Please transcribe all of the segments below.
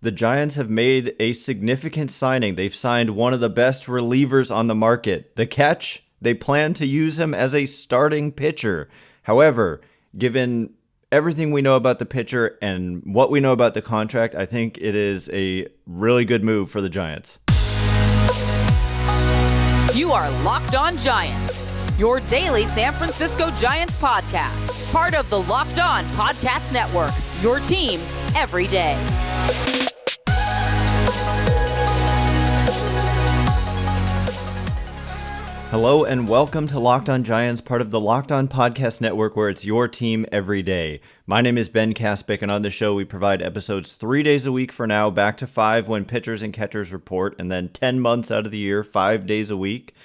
the Giants have made a significant signing. They've signed one of the best relievers on the market. The catch, they plan to use him as a starting pitcher. However, given everything we know about the pitcher and what we know about the contract, I think it is a really good move for the Giants. You are Locked On Giants, your daily San Francisco Giants podcast. Part of the Locked On Podcast Network, your team every day. Hello and welcome to Locked On Giants, part of the Locked On Podcast Network, where it's your team every day. My name is Ben Kaspick, and on the show we provide episodes 3 days a week for now, back to 5 when pitchers and catchers report, and then 10 months out of the year, 5 days a week,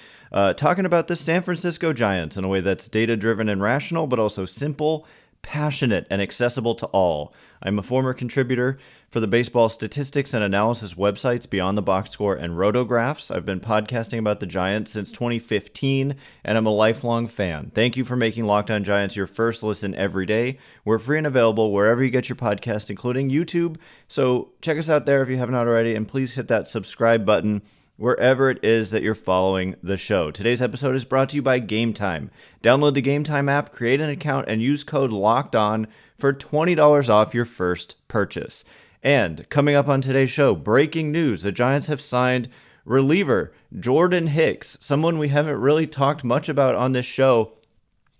talking about the San Francisco Giants in a way that's data-driven and rational, but also simple, passionate, and accessible to all. I'm a former contributor for the baseball statistics and analysis websites Beyond the Box Score and Rotographs. I've been podcasting about the Giants since 2015, and I'm a lifelong fan. Thank you for making Locked On Giants your first listen every day. We're free and available wherever you get your podcast, including YouTube. So check us out there if you haven't already, and please hit that subscribe button wherever it is that you're following the show. Today's episode is brought to you by Game Time. Download the Game Time app, create an account, and use code LOCKEDON for $20 off your first purchase. And coming up on today's show, breaking news. The Giants have signed reliever Jordan Hicks, someone we haven't really talked much about on this show,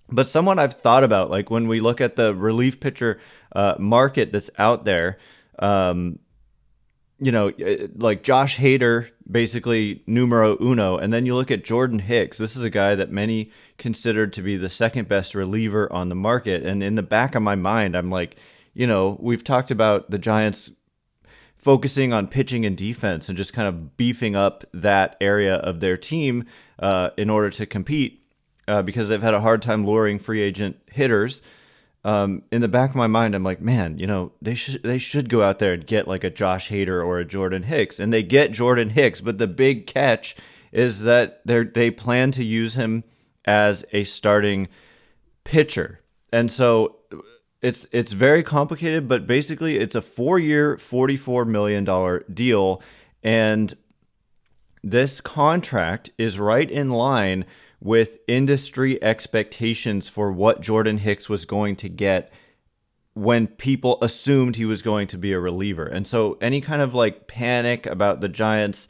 but someone I've thought about, like when we look at the relief pitcher market that's out there. Like Josh Hader, basically numero uno. And then you look at Jordan Hicks. This is a guy that many considered to be the second best reliever on the market. And in the back of my mind, I'm like, we've talked about the Giants focusing on pitching and defense and just kind of beefing up that area of their team in order to compete because they've had a hard time luring free agent hitters. In the back of my mind, I'm like, man, they should go out there and get like a Josh Hader or a Jordan Hicks, and they get Jordan Hicks. But the big catch is that they plan to use him as a starting pitcher, and so it's very complicated. But basically, it's a 4-year, $44 million deal, and this contract is right in line with industry expectations for what Jordan Hicks was going to get when people assumed he was going to be a reliever. And so any kind of like panic about the Giants,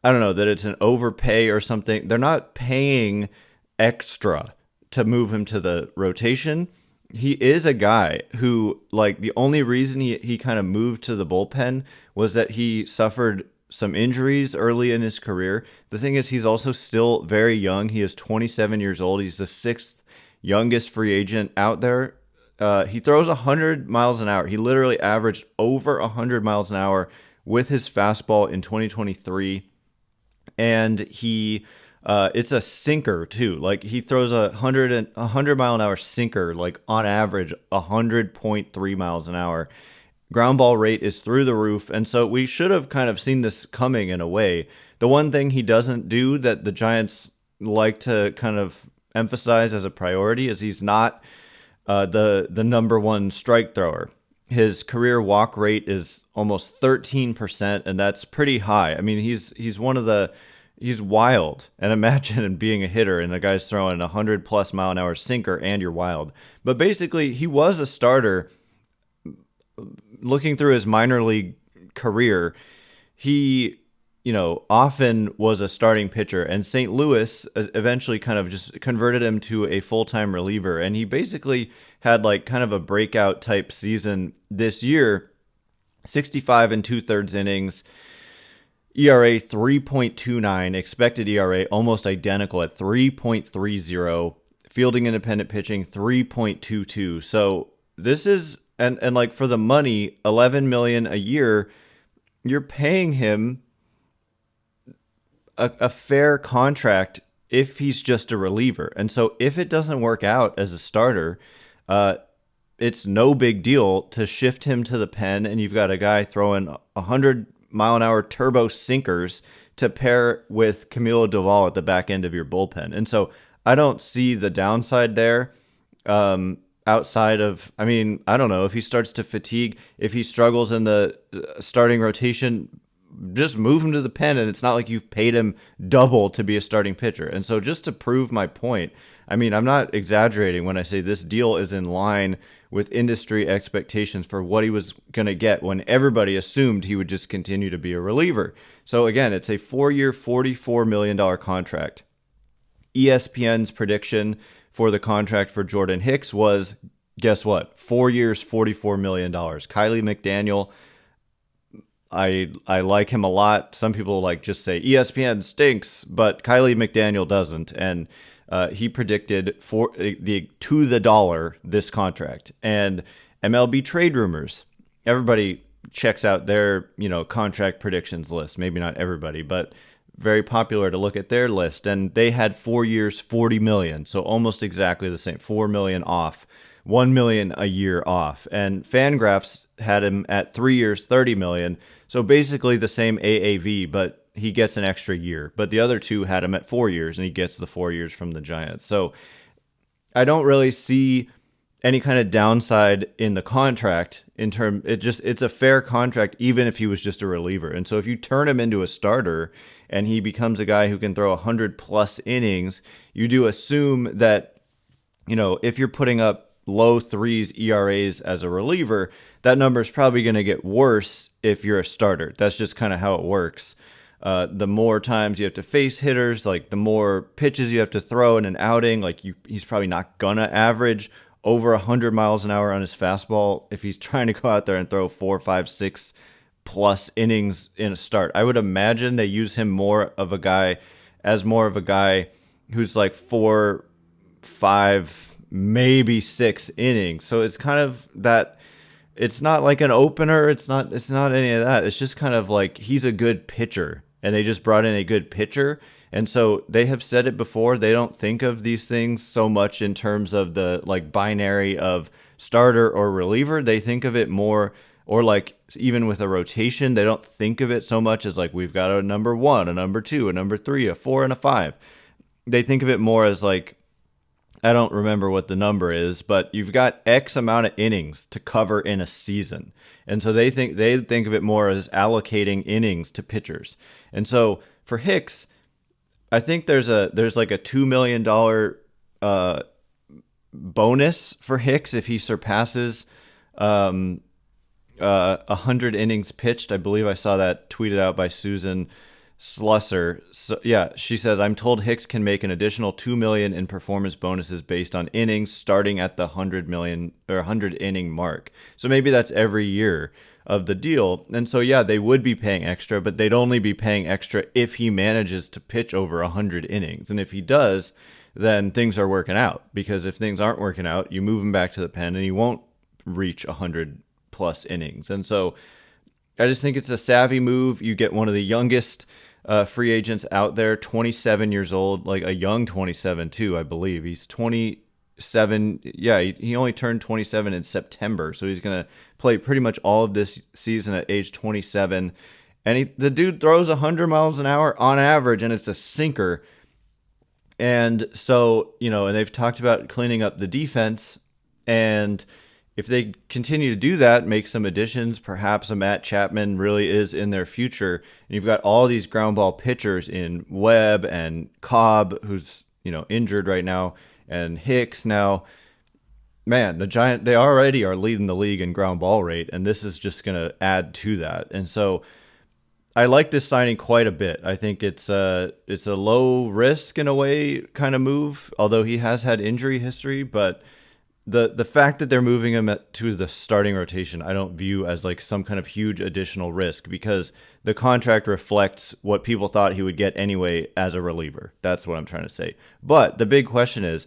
I don't know, that it's an overpay or something. They're not paying extra to move him to the rotation. He is a guy who, like, the only reason he kind of moved to the bullpen was that he suffered some injuries early in his career. The thing is, he's also still very young. He is 27 years old. He's the 6th youngest free agent out there. He throws 100 miles an hour. He literally averaged over 100 miles an hour with his fastball in 2023. And it's a sinker too. Like, he throws a 100 mile an hour sinker, like on average 100.3 miles an hour. Ground ball rate is through the roof, and so we should have kind of seen this coming in a way. The one thing he doesn't do that the Giants like to kind of emphasize as a priority is he's not the number one strike thrower. His career walk rate is almost 13%, and that's pretty high. I mean, he's wild. And imagine being a hitter and the guy's throwing 100+ mile an hour sinker and you're wild. But basically, he was a starter. Looking through his minor league career, he, often was a starting pitcher, and St. Louis eventually kind of just converted him to a full-time reliever. And he basically had like kind of a breakout type season this year, 65 2/3 innings, ERA 3.29, expected ERA almost identical at 3.30, fielding independent pitching 3.22. So this is, and like for the money, $11 million a year, you're paying him a fair contract if he's just a reliever. And so if it doesn't work out as a starter, it's no big deal to shift him to the pen, and you've got a guy throwing 100-mile-an-hour turbo sinkers to pair with Camilo Doval at the back end of your bullpen. And so I don't see the downside there. outside of, I mean, I don't know, if he starts to fatigue, if he struggles in the starting rotation, just move him to the pen, and it's not like you've paid him double to be a starting pitcher. And so just to prove my point, I mean, I'm not exaggerating when I say this deal is in line with industry expectations for what he was going to get when everybody assumed he would just continue to be a reliever. So again, it's a 4-year, $44 million contract. ESPN's prediction for the contract for Jordan Hicks was, guess what? 4 years, $44 million. Kylie McDaniel, I like him a lot. Some people just say ESPN stinks, but Kylie McDaniel doesn't. And he predicted to the dollar this contract. And MLB trade rumors, everybody checks out their contract predictions list. Maybe not everybody, but very popular to look at their list. And they had 4 years, $40 million, so almost exactly the same. $4 million off, $1 million a year off. And FanGraphs had him at 3 years, $30 million. So basically the same AAV, but he gets an extra year. But the other two had him at 4 years, and he gets the 4 years from the Giants. So I don't really see any kind of downside in the contract it's a fair contract, even if he was just a reliever. And so if you turn him into a starter and he becomes a guy who can throw 100+ innings, you do assume that, if you're putting up low threes ERAs as a reliever, that number is probably going to get worse if you're a starter. That's just kind of how it works. The more times you have to face hitters, the more pitches you have to throw in an outing, he's probably not going to average over 100 miles an hour on his fastball if he's trying to go out there and throw 4, 5, 6+ innings in a start. I would imagine they use him more of a guy who's 4, 5, maybe 6 innings. So it's kind of that. It's not like an opener. It's not any of that. It's just kind of he's a good pitcher, and they just brought in a good pitcher. And so they have said it before. They don't think of these things so much in terms of the binary of starter or reliever. They think of it more, or even with a rotation, they don't think of it so much as we've got a number 1, a number 2, a number 3, a 4, and a 5. They think of it more as I don't remember what the number is, but you've got X amount of innings to cover in a season. And so they think of it more as allocating innings to pitchers. And so for Hicks, I think there's a $2 million bonus for Hicks if he surpasses 100 innings pitched. I believe I saw that tweeted out by Susan Slusser. So yeah, she says, I'm told Hicks can make an additional $2 million in performance bonuses based on innings starting at the 100 inning mark. So maybe that's every year of the deal. And so yeah, they would be paying extra, but they'd only be paying extra if he manages to pitch over 100 innings. And if he does, then things are working out, because if things aren't working out, you move him back to the pen and he won't reach 100+ innings. And so I just think it's a savvy move. You get one of the youngest free agents out there, 27 years old, a young 27 too, I believe. He's 27. Yeah, he only turned 27 in September, so he's going to play pretty much all of this season at age 27. And the dude throws 100 miles an hour on average, and it's a sinker. And so, and they've talked about cleaning up the defense, and if they continue to do that, make some additions, perhaps a Matt Chapman really is in their future. And you've got all these ground ball pitchers in Webb and Cobb, who's, injured right now, and Hicks now. Man, they already are leading the league in ground ball rate, and this is just going to add to that. And so I like this signing quite a bit. I think it's a low risk in a way kind of move, although he has had injury history, but the fact that they're moving him to the starting rotation, I don't view as some kind of huge additional risk, because the contract reflects what people thought he would get anyway as a reliever. That's what I'm trying to say. But the big question is,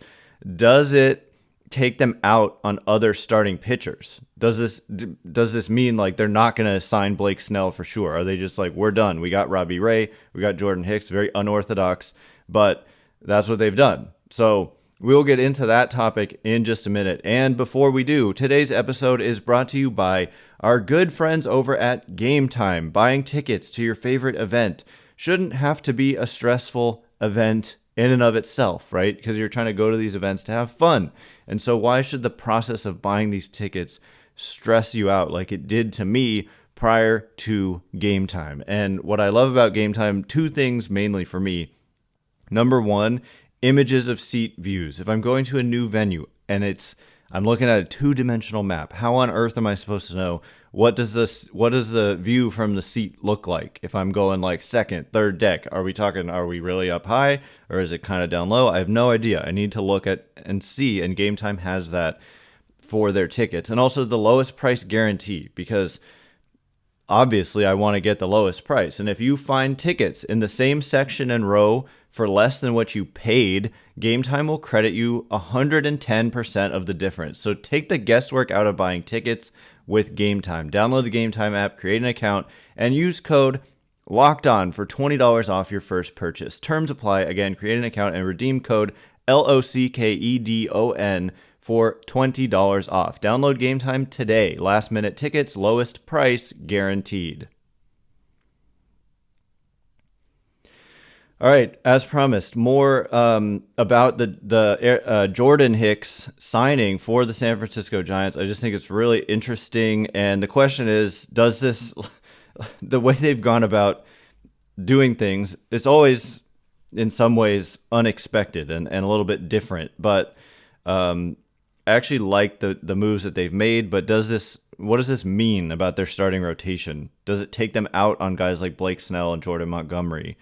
does it take them out on other starting pitchers? Does this mean they're not going to sign Blake Snell for sure? Are they just we're done? We got Robbie Ray, we got Jordan Hicks, very unorthodox, but that's what they've done. So we'll get into that topic in just a minute. And before we do, today's episode is brought to you by our good friends over at Game Time. Buying tickets to your favorite event shouldn't have to be a stressful event in and of itself, right? Because you're trying to go to these events to have fun. And so why should the process of buying these tickets stress you out like it did to me prior to game time? And what I love about game time, two things mainly for me. Number one, images of seat views. If I'm going to a new venue and I'm looking at a two-dimensional map, how on earth am I supposed to know what does the view from the seat look like? If I'm going like second, third deck, are we really up high or is it kind of down low? I have no idea. I need to look at and see, and Game Time has that for their tickets. And also the lowest price guarantee, because obviously I want to get the lowest price. And if you find tickets in the same section and row for less than what you paid, Game Time will credit you 110% of the difference. So take the guesswork out of buying tickets with Game Time. Download the Game Time app, create an account, and use code LOCKEDON for $20 off your first purchase. Terms apply. Again, create an account and redeem code LOCKEDON for $20 off. Download Game Time today. Last minute tickets, lowest price guaranteed. All right, as promised, more about the Jordan Hicks signing for the San Francisco Giants. I just think it's really interesting, and the question is, does this, the way they've gone about doing things, it's always in some ways unexpected and a little bit different, but I actually like the moves that they've made. But what does this mean about their starting rotation? Does it take them out on guys like Blake Snell and Jordan Montgomery?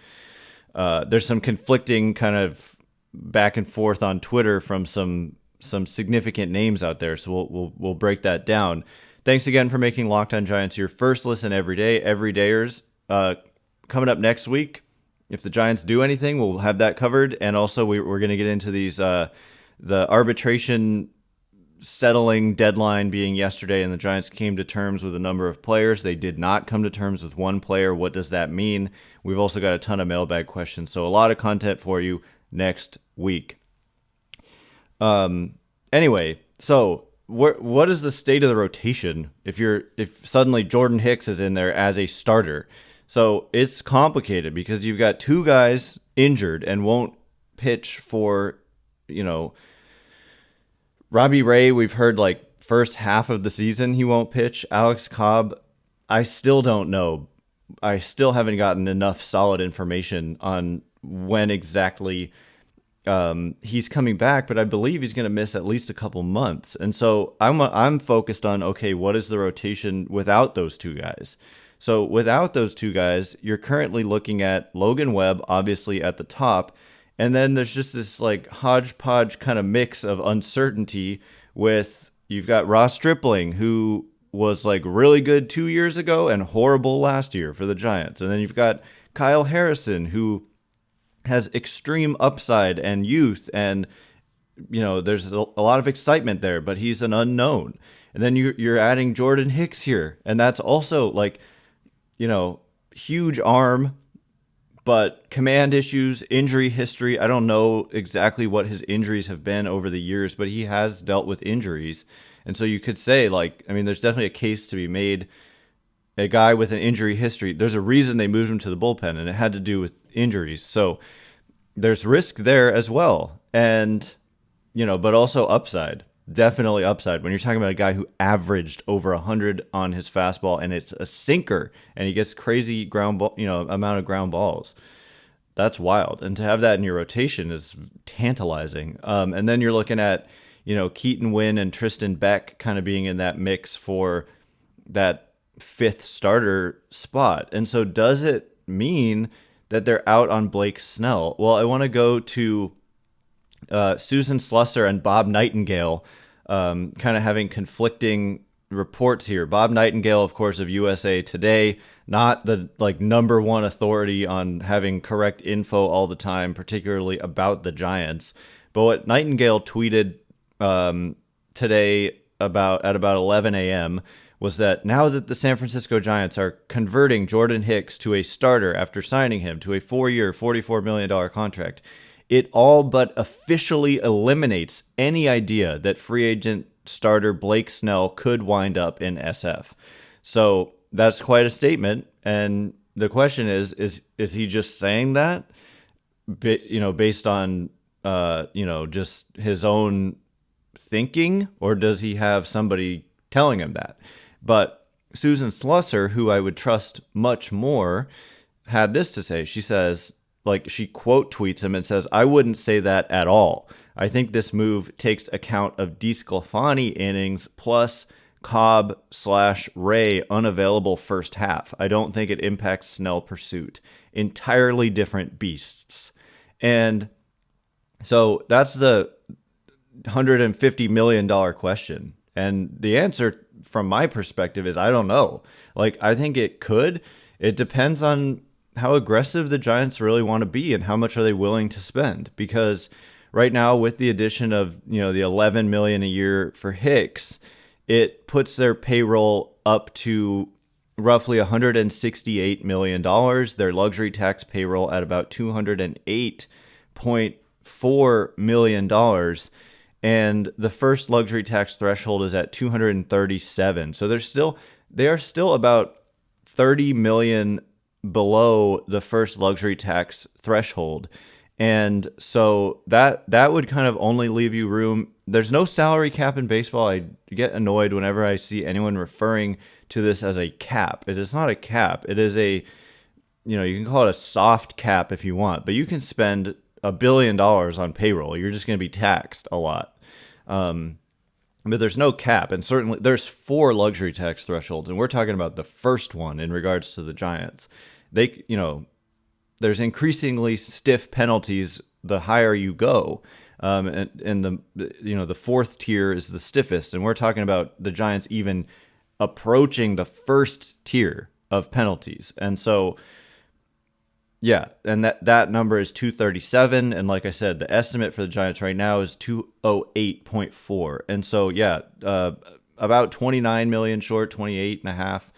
There's some conflicting kind of back and forth on Twitter from some significant names out there, so we'll break that down. Thanks again for making Locked On Giants your first listen every day. Everydayers, coming up next week, if the Giants do anything, we'll have that covered, and also we're going to get into these the arbitration settling deadline being yesterday, and the Giants came to terms with a number of players. They did not come to terms with one player. What does that mean? We've also got a ton of mailbag questions, so a lot of content for you next week. Anyway, so what is the state of the rotation if suddenly Jordan Hicks is in there as a starter? So it's complicated because you've got two guys injured and won't pitch for, Robbie Ray, we've heard like first half of the season he won't pitch. Alex Cobb, I still don't know. I still haven't gotten enough solid information on when exactly he's coming back, but I believe he's going to miss at least a couple months. And so I'm focused on, okay, what is the rotation without those two guys? So without those two guys, you're currently looking at Logan Webb, obviously at the top. And then there's just this like hodgepodge kind of mix of uncertainty with, you've got Ross Stripling, who was like really good 2 years ago and horrible last year for the Giants. And then you've got Kyle Harrison, who has extreme upside and youth, and there's a lot of excitement there, but he's an unknown. And then you're adding Jordan Hicks here, and that's also like, huge arm, but command issues, injury history. I don't know exactly what his injuries have been over the years, but he has dealt with injuries. And so you could say, there's definitely a case to be made. A guy with an injury history, there's a reason they moved him to the bullpen, and it had to do with injuries. So there's risk there as well. And, but also upside. Definitely upside. When you're talking about a guy who averaged over 100 on his fastball, and it's a sinker, and he gets crazy amount of ground balls. That's wild. And to have that in your rotation is tantalizing. And then you're looking at, Keaton Winn and Tristan Beck kind of being in that mix for that fifth starter spot. And so does it mean that they're out on Blake Snell? Well, I want to go to Susan Slusser and Bob Nightingale kind of having conflicting reports here. Bob Nightingale, of course, of USA Today, not the number one authority on having correct info all the time, particularly about the Giants. But what Nightingale tweeted today at about 11 a.m. was that now that the San Francisco Giants are converting Jordan Hicks to a starter after signing him to a 4-year, $44 million contract, it all but officially eliminates any idea that free agent starter Blake Snell could wind up in SF. So that's quite a statement. And the question is he just saying that based on, just his own thinking, or does he have somebody telling him that? But Susan Slusser, who I would trust much more, had this to say. She says, she quote tweets him and says, "I wouldn't say that at all. I think this move takes account of DeSclafani innings plus Cobb/Ray unavailable first half. I don't think it impacts Snell pursuit. Entirely different beasts." And so that's the $150 million question. And the answer from my perspective is, I don't know. I think it could. It depends on how aggressive the Giants really want to be and how much are they willing to spend. Because right now, with the addition of, the $11 million a year for Hicks, it puts their payroll up to roughly $168 million. Their luxury tax payroll at about $208.4 million. And the first luxury tax threshold is at 237. So they are still about 30 million below the first luxury tax threshold. And so that would kind of only leave you room. There's no salary cap in baseball. I get annoyed whenever I see anyone referring to this as a cap. It is not a cap. It is you can call it a soft cap if you want, but you can spend $1 billion on payroll. You're just going to be taxed a lot. But there's no cap. And certainly there's 4 luxury tax thresholds. And we're talking about the first one in regards to the Giants. There's increasingly stiff penalties the higher you go. And the fourth tier is the stiffest. And we're talking about the Giants even approaching the first tier of penalties. And so, yeah, and that number is 237. And like I said, the estimate for the Giants right now is 208.4. And so, yeah, about 29 million short, 28 and a half.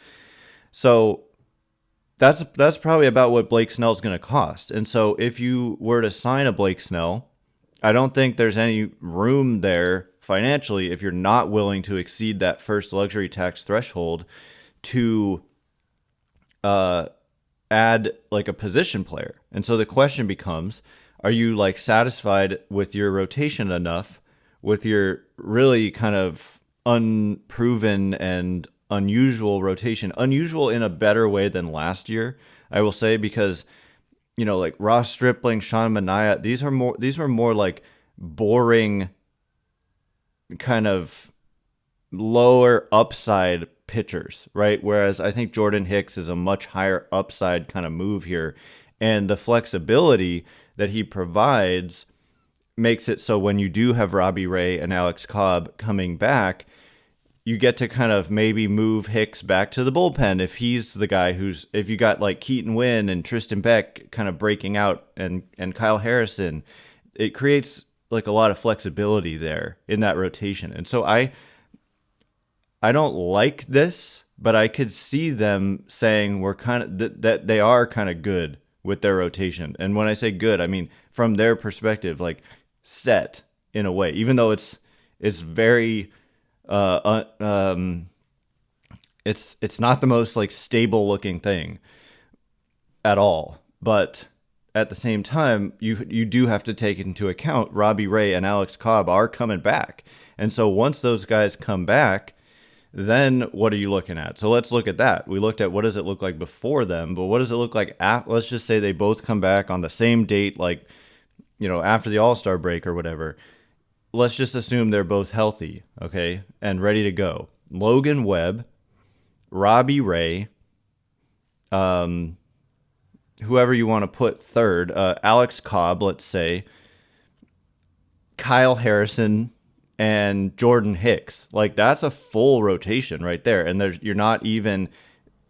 So that's probably about what Blake Snell's going to cost. And so if you were to sign a Blake Snell, I don't think there's any room there financially if you're not willing to exceed that first luxury tax threshold to add a position player. And so the question becomes, are you satisfied with your rotation enough, with your really kind of unproven and unusual rotation, unusual in a better way than last year, I will say, because Ross Stripling, Sean Manaea, these were more boring, kind of lower upside pitchers, right? Whereas I think Jordan Hicks is a much higher upside kind of move here. And the flexibility that he provides makes it so when you do have Robbie Ray and Alex Cobb coming back, you get to kind of maybe move Hicks back to the bullpen if he's the guy if you got Keaton Winn and Tristan Beck kind of breaking out and Kyle Harrison, it creates a lot of flexibility there in that rotation. And so I don't like this, but I could see them saying we're kind of that they are kind of good with their rotation. And when I say good, I mean from their perspective, set in a way, even though it's very it's not the most stable looking thing at all. But at the same time, you do have to take into account Robbie Ray and Alex Cobb are coming back. And so once those guys come back, then what are you looking at? So let's look at that. We looked at what does it look like before them, but what does it look like after? Let's just say they both come back on the same date, after the All-Star break or whatever. Let's just assume they're both healthy, okay, and ready to go. Logan Webb, Robbie Ray, whoever you want to put third, Alex Cobb, let's say, Kyle Harrison, and Jordan Hicks. That's a full rotation right there. And you're not even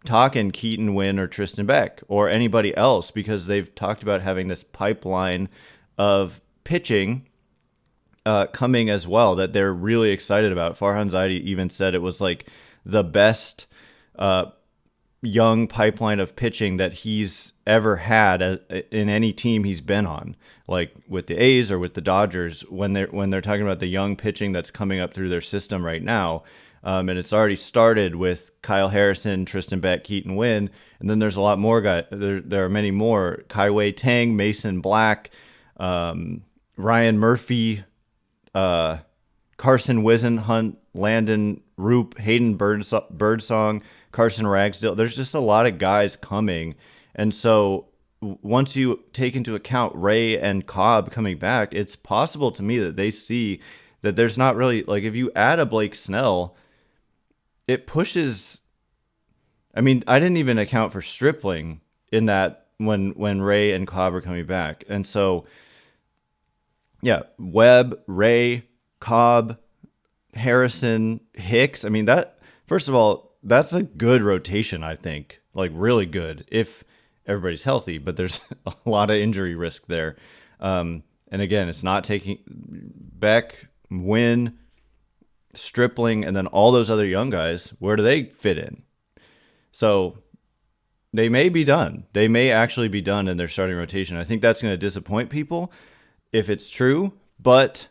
talking Keaton Winn or Tristan Beck or anybody else, because they've talked about having this pipeline of pitching coming as well that they're really excited about. Farhan Zaidi even said it was the best young pipeline of pitching that he's ever had in any team he's been on, with the A's or with the Dodgers. When they're talking about the young pitching that's coming up through their system right now, And it's already started with Kyle Harrison, Tristan Beck, Keaton Wynn, and then there's a lot more guys. There are many more: Kaiwei Tang, Mason Black, Ryan Murphy, Carson Wisenhunt, Landon Roop, Hayden Birdsong, Carson Ragsdale. There's just a lot of guys coming, and so once you take into account Ray and Cobb coming back, it's possible to me that they see that there's not really, like, if you add a Blake Snell, it pushes. I mean, I didn't even account for Stripling in that when Ray and Cobb are coming back. And so, yeah, Webb, Ray, Cobb, Harrison, Hicks. I mean, that, first of all, that's a good rotation, I think. Like, really good if everybody's healthy, but there's a lot of injury risk there. And again, it's not taking Beck, Wynn, Stripling, and then all those other young guys. Where do they fit in? So they may be done. They may actually be done in their starting rotation. I think that's going to disappoint people if it's true, but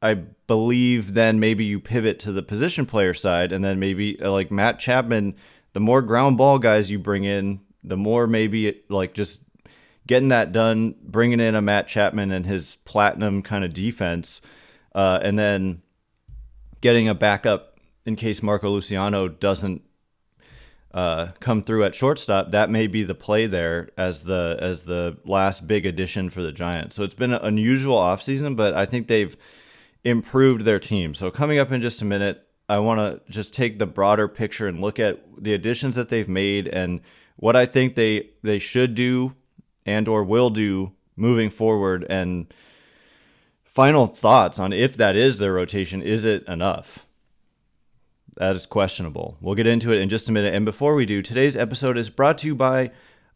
I believe then maybe you pivot to the position player side, and then maybe like Matt Chapman, the more ground ball guys you bring in, the more maybe like just getting that done, bringing in a Matt Chapman and his platinum kind of defense, and then getting a backup in case Marco Luciano doesn't come through at shortstop. That may be the play there as the last big addition for the Giants. So it's been an unusual offseason, but I think they've improved their team. So coming up in just a minute, I want to just take the broader picture and look at the additions that they've made and what I think they should do and or will do moving forward, and final thoughts on if that is their rotation. Is it enough? That is questionable. We'll get into it in just a minute. And before we do, today's episode is brought to you by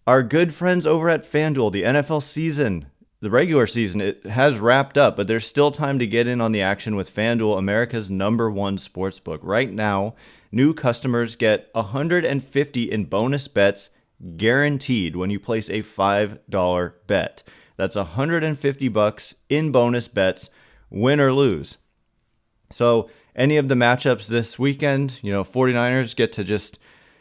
our good friends over at FanDuel. The NFL season, the regular season, it has wrapped up, but there's still time to get in on the action with FanDuel, America's #1 sportsbook. Right now, new customers get $150 in bonus bets guaranteed when you place a $5 bet. That's $150 in bonus bets, win or lose. So any of the matchups this weekend, 49ers get to just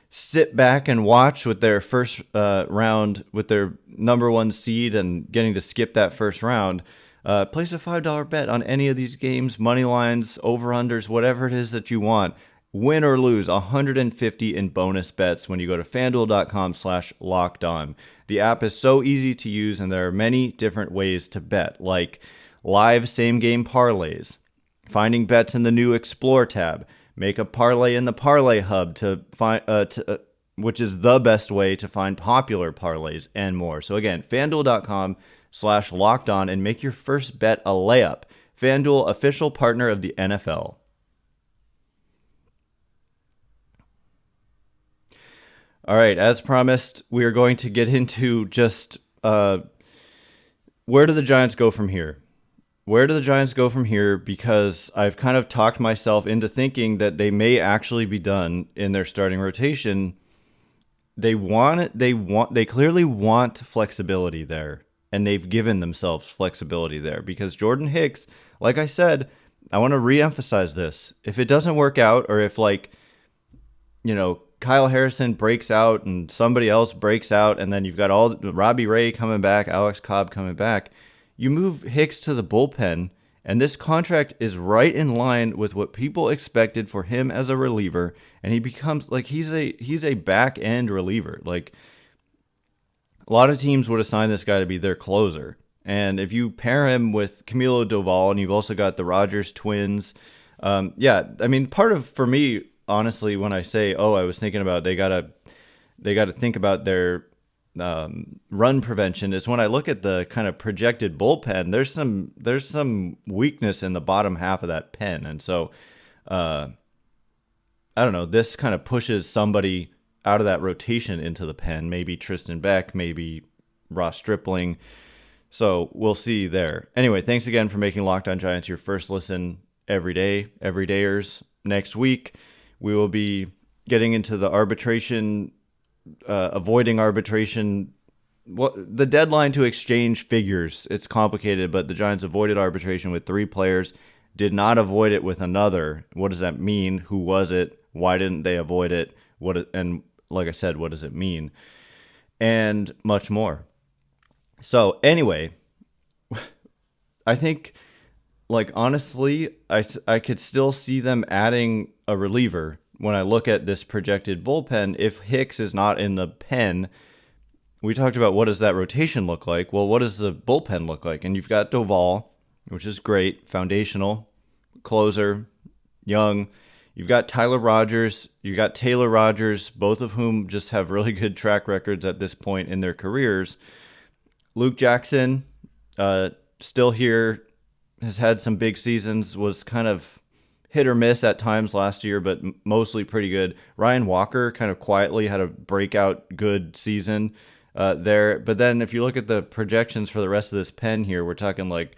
sit back and watch with their first round, with their #1 seed and getting to skip that first round. Place a $5 bet on any of these games, money lines, over-unders, whatever it is that you want. Win or lose, $150 in bonus bets when you go to FanDuel.com/lockedon. The app is so easy to use, and there are many different ways to bet, like live same-game parlays, finding bets in the new Explore tab, make a parlay in the Parlay Hub to find, which is the best way to find popular parlays, and more. So again, FanDuel.com/lockedon, and make your first bet a layup. FanDuel, official partner of the NFL. All right, as promised, we are going to get into just where do the Giants go from here? Where do the Giants go from here? Because I've kind of talked myself into thinking that they may actually be done in their starting rotation. They clearly want flexibility there, and they've given themselves flexibility there because Jordan Hicks, like I said, I want to reemphasize this. If it doesn't work out, or if Kyle Harrison breaks out and somebody else breaks out, and then you've got all Robbie Ray coming back, Alex Cobb coming back, you move Hicks to the bullpen, and this contract is right in line with what people expected for him as a reliever, and he becomes like he's a back end reliever. Like, a lot of teams would assign this guy to be their closer, and if you pair him with Camilo Doval, and you've also got the Rogers twins, for me, honestly, when I say, I was thinking about they gotta think about their run prevention, is when I look at the kind of projected bullpen, there's some weakness in the bottom half of that pen, and so I don't know. This kind of pushes somebody out of that rotation into the pen. Maybe Tristan Beck, maybe Ross Stripling. So we'll see there. Anyway, thanks again for making Locked On Giants your first listen every day, everydayers. Next week, we will be getting into the arbitration, avoiding arbitration. The deadline to exchange figures, it's complicated, but the Giants avoided arbitration with 3 players. did not avoid it with another. What does that mean? Who was it? Why didn't they avoid it? And like I said, what does it mean? And much more. So anyway, I think, like, honestly, I could still see them adding a reliever when I look at this projected bullpen. If Hicks is not in the pen, we talked about what does that rotation look like? Well, what does the bullpen look like? And you've got Doval, which is great, foundational, closer, young. You've got Tyler Rogers, you've got Taylor Rogers, both of whom just have really good track records at this point in their careers. Luke Jackson, still here, has had some big seasons, was kind of hit or miss at times last year, but mostly pretty good. Ryan Walker kind of quietly had a breakout good season there. But then if you look at the projections for the rest of this pen here, we're talking like,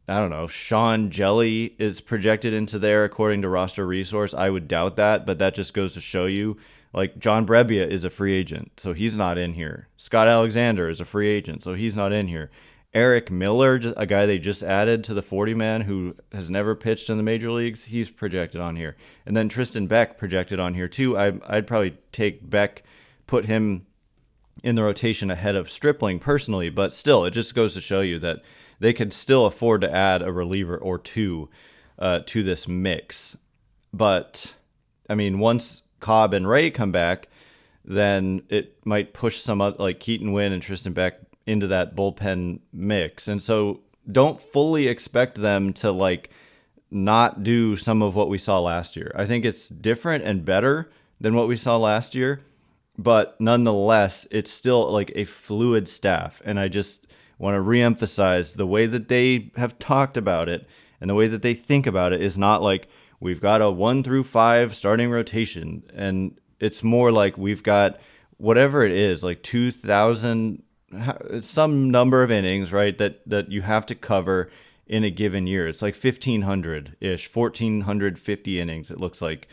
I don't know, Sean Jelly is projected into there according to Roster Resource. I would doubt that, but that just goes to show you, like, John Brebbia is a free agent, so he's not in here. Scott Alexander is a free agent, so he's not in here. Eric Miller, a guy they just added to the 40-man who has never pitched in the major leagues, he's projected on here. And then Tristan Beck projected on here too. I'd probably take Beck, put him in the rotation ahead of Stripling personally, but still, it just goes to show you that they could still afford to add a reliever or two to this mix. But, I mean, once Cobb and Ray come back, then it might push some other, like Keaton Winn and Tristan Beck into that bullpen mix. And so don't fully expect them to, like, not do some of what we saw last year. I think it's different and better than what we saw last year, but nonetheless, it's still like a fluid staff. And I just want to reemphasize the way that they have talked about it and the way that they think about it is not like we've got a 1 through 5 starting rotation. And it's more like we've got whatever it is, like 2,000, some number of innings, right, that you have to cover in a given year. It's like 1,500-ish, 1,450 innings, it looks like,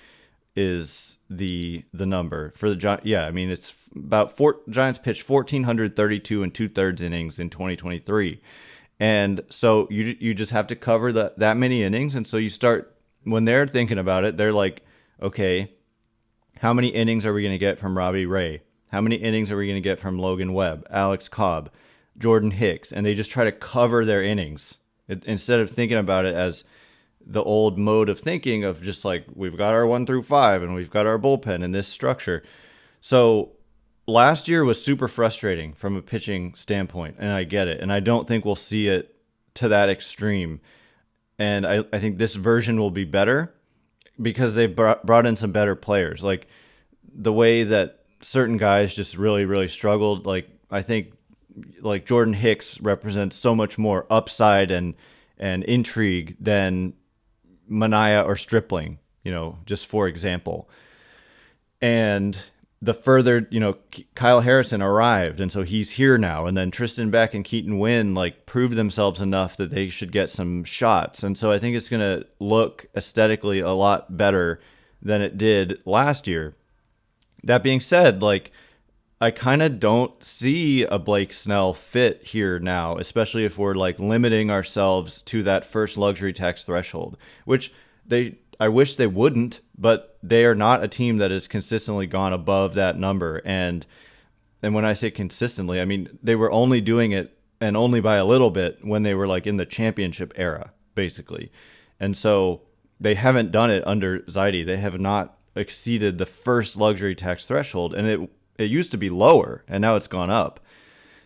is the number for the Giants. Yeah, I mean, it's about Giants pitched 1,432 and 2/3 innings in 2023. And so you just have to cover that many innings. And so you start, when they're thinking about it, they're like, okay, how many innings are we going to get from Robbie Ray? How many innings are we going to get from Logan Webb, Alex Cobb, Jordan Hicks? And they just try to cover their innings instead of thinking about it as the old mode of thinking of just like, we've got our 1 through 5 and we've got our bullpen in this structure. So last year was super frustrating from a pitching standpoint, and I get it. And I don't think we'll see it to that extreme. And I think this version will be better because they've brought in some better players. Like the way that certain guys just really, really struggled. Like I think like Jordan Hicks represents so much more upside and intrigue than Manaea or Stripling, just for example. And the further, Kyle Harrison arrived, and so he's here now. And then Tristan Beck and Keaton Winn like proved themselves enough that they should get some shots. And so I think it's going to look aesthetically a lot better than it did last year. That being said, like, I kind of don't see a Blake Snell fit here now, especially if we're like limiting ourselves to that first luxury tax threshold, which I wish they wouldn't, but they are not a team that has consistently gone above that number. And when I say consistently, I mean, they were only doing it and only by a little bit when they were like in the championship era, basically. And so they haven't done it under Zaidi. They have not exceeded the first luxury tax threshold, and it used to be lower, and now it's gone up.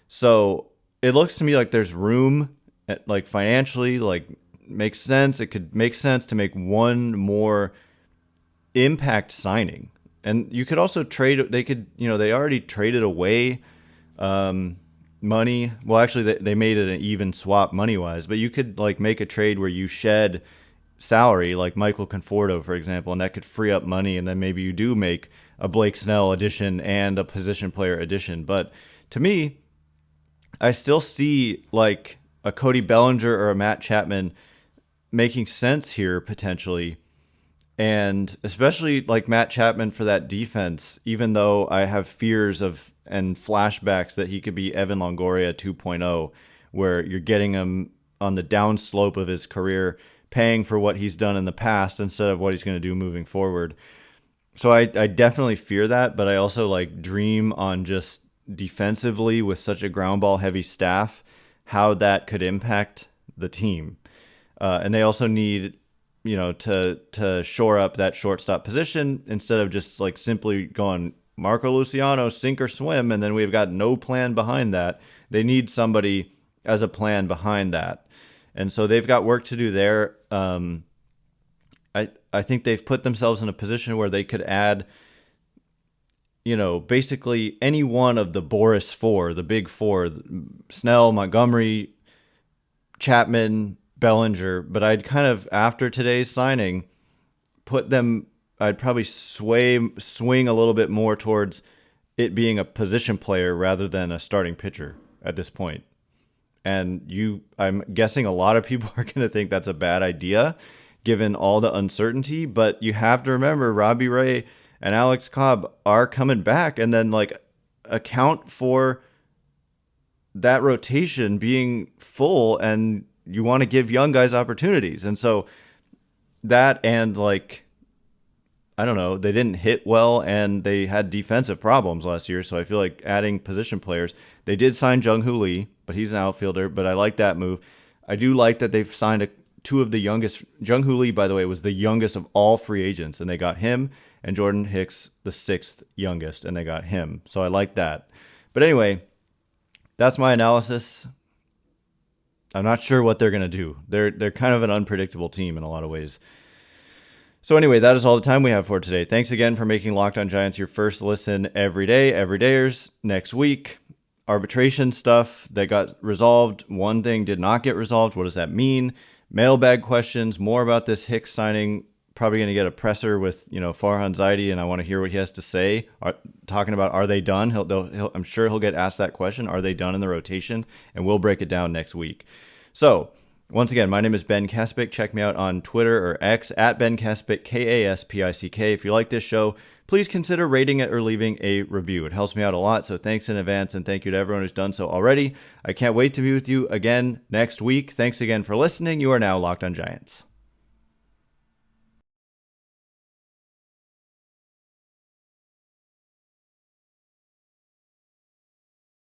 So it looks to me like there's room, like financially, like makes sense. It could make sense to make one more impact signing, and you could also trade. They could, they already traded away money. Well, actually, they made it an even swap money wise, but you could like make a trade where you shed salary, like Michael Conforto, for example, and that could free up money, and then maybe you do make a Blake Snell addition and a position player addition. But to me, I still see like a Cody Bellinger or a Matt Chapman making sense here potentially, and especially like Matt Chapman for that defense, even though I have fears of and flashbacks that he could be Evan Longoria 2.0, where you're getting him on the downslope of his career, paying for what he's done in the past instead of what he's going to do moving forward. So I definitely fear that, but I also like dream on just defensively with such a ground ball heavy staff, how that could impact the team. And they also need, to shore up that shortstop position instead of just like simply going Marco Luciano, sink or swim, and then we've got no plan behind that. They need somebody as a plan behind that. And so they've got work to do there. I think they've put themselves in a position where they could add, basically any one of the Boris Four, the big four, Snell, Montgomery, Chapman, Bellinger. But I'd kind of, after today's signing, I'd probably swing a little bit more towards it being a position player rather than a starting pitcher at this point. And I'm guessing a lot of people are going to think that's a bad idea given all the uncertainty, but you have to remember Robbie Ray and Alex Cobb are coming back, and then like account for that rotation being full, and you want to give young guys opportunities. And so that, and like, I don't know, they didn't hit well and they had defensive problems last year. So I feel like adding position players, they did sign Jung-Hoo Lee, but he's an outfielder, but I like that move. I do like that they've signed two of the youngest. Jung-Hoo Lee, by the way, was the youngest of all free agents, and they got him, and Jordan Hicks, the 6th youngest, and they got him. So I like that. But anyway, that's my analysis. I'm not sure what they're going to do. They're kind of an unpredictable team in a lot of ways. So anyway, that is all the time we have for today. Thanks again for making Locked On Giants your first listen every day, everydayers. Next week, arbitration stuff that got resolved. One thing did not get resolved. What does that mean? Mailbag questions, more about this Hicks signing. Probably going to get a presser with, Farhan Zaidi, and I want to hear what he has to say. Talking about, are they done? I'm sure he'll get asked that question. Are they done in the rotation? And we'll break it down next week. So, once again, my name is Ben Kaspick. Check me out on Twitter or X at Ben Kaspick, Kaspick. If you like this show, please consider rating it or leaving a review. It helps me out a lot, so thanks in advance, and thank you to everyone who's done so already. I can't wait to be with you again next week. Thanks again for listening. You are now Locked On Giants.